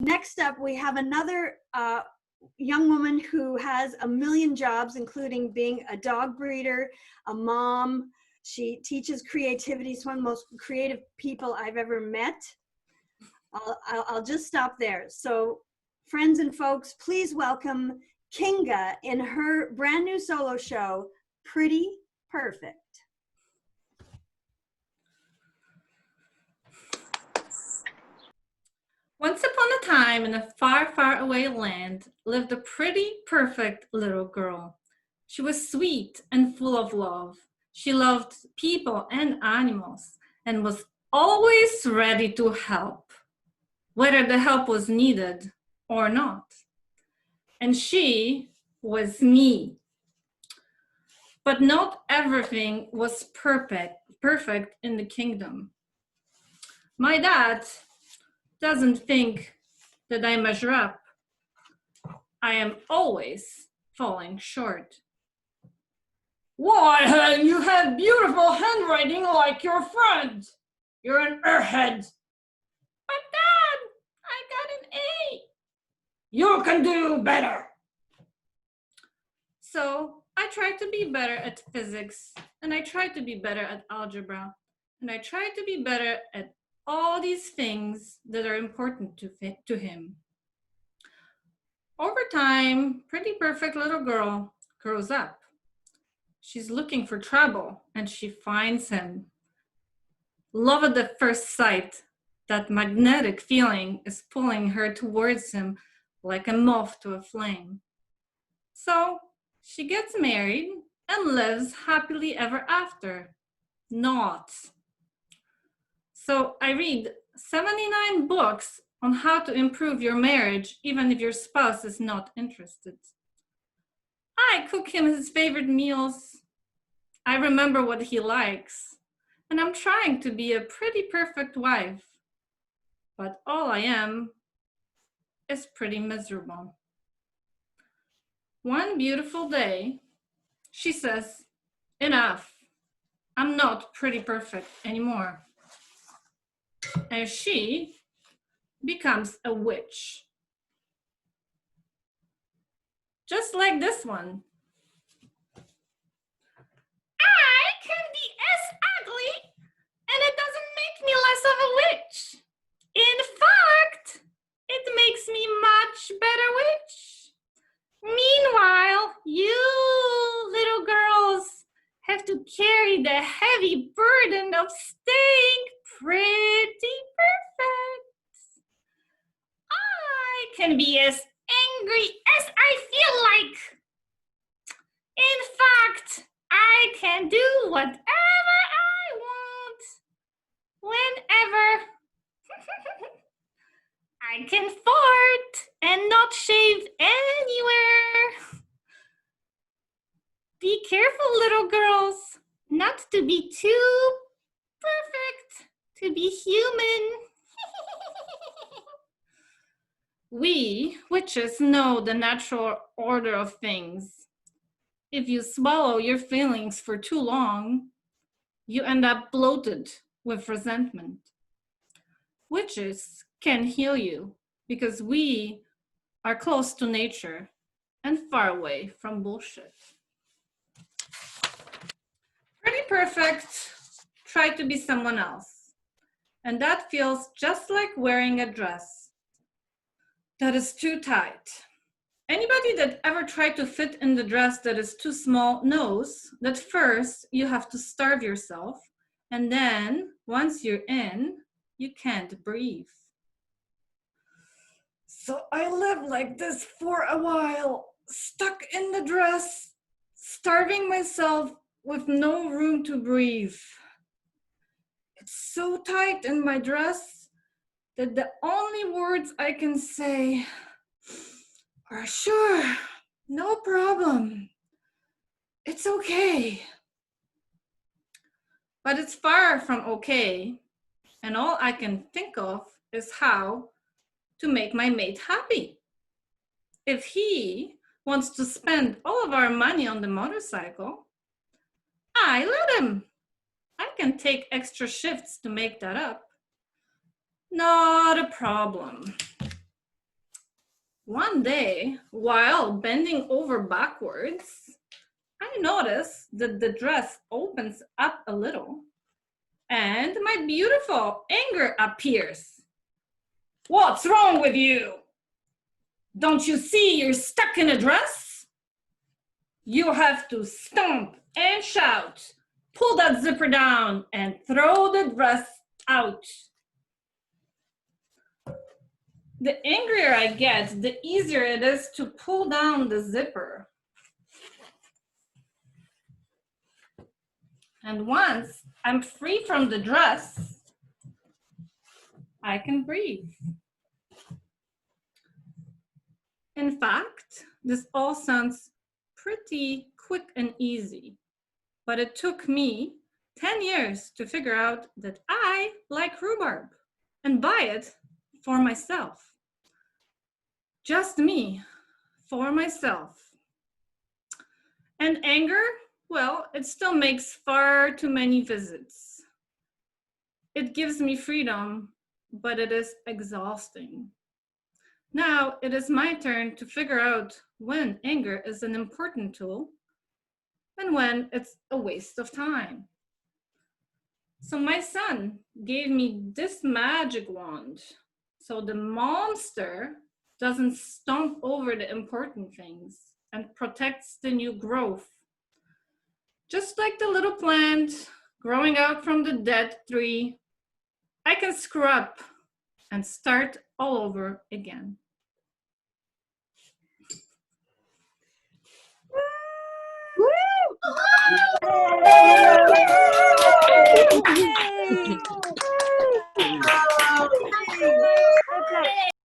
Next up, we have another young woman who has a million jobs, including being a dog breeder, a mom. She teaches creativity. She's one of the most creative people I've ever met. I'll just stop there. So friends and folks, please welcome Kinga in her brand new solo show, Pretty Perfect. Once upon a time in a far, far away land lived a pretty perfect little girl. She was sweet and full of love. She loved people and animals and was always ready to help, whether the help was needed or not. And she was me. But not everything was perfect in the kingdom. My dad doesn't think that I measure up. I am always falling short. Why, you have beautiful handwriting like your friend. You're an airhead. But Dad, I got an A. You can do better. So I tried to be better at physics, and I tried to be better at algebra, and I tried to be better at all these things that are important to him. Over time, pretty perfect little girl grows up. She's looking for trouble, and she finds him. Love at the first sight, that magnetic feeling is pulling her towards him like a moth to a flame. So she gets married and lives happily ever after. Not. So I read 79 books on how to improve your marriage, even if your spouse is not interested. I cook him his favorite meals. I remember what he likes. And I'm trying to be a pretty perfect wife. But all I am is pretty miserable. One beautiful day, she says, "Enough. I'm not pretty perfect anymore." And she becomes a witch. Just like this one. I can be as ugly, and it doesn't make me less of a witch. In fact, it makes me much better witch. Meanwhile, you little girls have to carry the heavy burden of staying pretty perfect. I can be as angry as I feel like. In fact, I can do whatever I want, whenever. I can fart and not shave anywhere. Be careful, little girls, not to be too perfect to be human. We witches know the natural order of things. If you swallow your feelings for too long, you end up bloated with resentment. Witches can heal you because we are close to nature and far away from bullshit. Pretty perfect tried to be someone else, and that feels just like wearing a dress that is too tight. Anybody that ever tried to fit in the dress that is too small knows that first you have to starve yourself, and then once you're in, you can't breathe. So I lived like this for a while, stuck in the dress, starving myself with no room to breathe. It's so tight in my dress that the only words I can say are sure, no problem. It's okay. But it's far from okay, and all I can think of is how to make my mate happy. If he wants to spend all of our money on the motorcycle, I let him. I can take extra shifts to make that up. Not a problem. One day, while bending over backwards, I notice that the dress opens up a little and my beautiful anger appears. What's wrong with you? Don't you see you're stuck in a dress? You have to stomp and shout, pull that zipper down and throw the dress out. The angrier I get, the easier it is to pull down the zipper. And once I'm free from the dress, I can breathe. In fact, this all sounds pretty quick and easy, but it took me 10 years to figure out that I like rhubarb and buy it for myself. Just me, for myself. And anger, well, it still makes far too many visits. It gives me freedom, but it is exhausting. Now it is my turn to figure out when anger is an important tool and when it's a waste of time. So my son gave me this magic wand so the monster doesn't stomp over the important things and protects the new growth. Just like the little plant growing out from the dead tree, I can screw up and start all over again. Yay!